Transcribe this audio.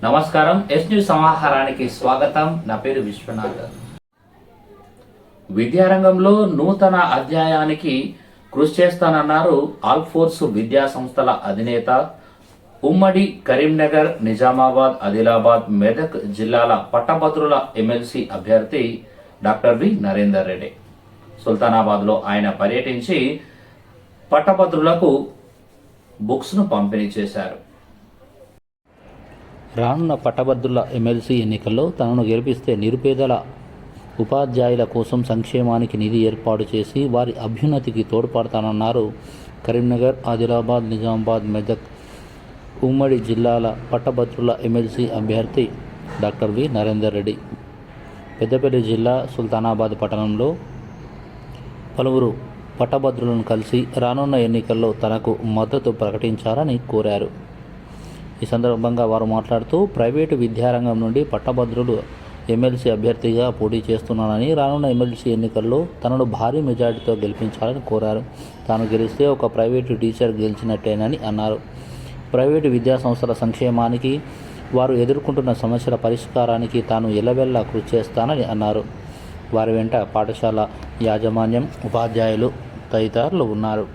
నమస్కారం. Yes news సమాహారానికి స్వాగతం. నా పేరు విశ్వనాథ్. విద్యారంగంలో నూతన అధ్యాయానికి కృషి చేస్తానన్నారు ఆల్ఫోర్స్ విద్యా సంస్థల అధినేత, ఉమ్మడి కరీంనగర్, నిజామాబాద్, ఆదిలాబాద్, మెదక్ జిల్లాల పట్టభద్రుల ఎమ్మెల్సీ అభ్యర్థి డాక్టర్ వి నరేందర్ రెడ్డి. సుల్తానాబాద్లో ఆయన పర్యటించి పట్టభద్రులకు బుక్స్ను పంపిణీ చేశారు. రానున్న పట్టభద్రుల ఎమ్మెల్సీ ఎన్నికల్లో తనను గెలిపిస్తే నిరుపేదల ఉపాధ్యాయుల కోసం సంక్షేమానికి నిధి ఏర్పాటు చేసి వారి అభ్యున్నతికి తోడ్పడతానన్నారు కరీంనగర్, ఆదిలాబాద్, నిజామాబాద్, మెదక్ ఉమ్మడి జిల్లాల పట్టభద్రుల ఎమ్మెల్సీ అభ్యర్థి డాక్టర్ వి నరేందర్ రెడ్డి. పెద్దపల్లి జిల్లా సుల్తానాబాద్ పట్టణంలో పలువురు పట్టభద్రులను కలిసి రానున్న ఎన్నికల్లో తనకు మద్దతు ప్రకటించాలని కోరారు. ఈ సందర్భంగా వారు మాట్లాడుతూ ప్రైవేటు విద్యారంగం నుండి పట్టభద్రులు ఎమ్మెల్సీ అభ్యర్థిగా పోటీ చేస్తున్నానని, రానున్న ఎమ్మెల్సీ ఎన్నికల్లో తనను భారీ మెజార్టీతో గెలిపించాలని కోరారు. తాను గెలిస్తే ఒక ప్రైవేటు టీచర్ గెలిచినట్టేనని అన్నారు. ప్రైవేటు విద్యాసంస్థల సంక్షేమానికి, వారు ఎదుర్కొంటున్న సమస్యల పరిష్కారానికి తాను ఎల్లవెల్లా కృషి చేస్తానని అన్నారు. వారి వెంట పాఠశాల యాజమాన్యం, ఉపాధ్యాయులు తదితరులు ఉన్నారు.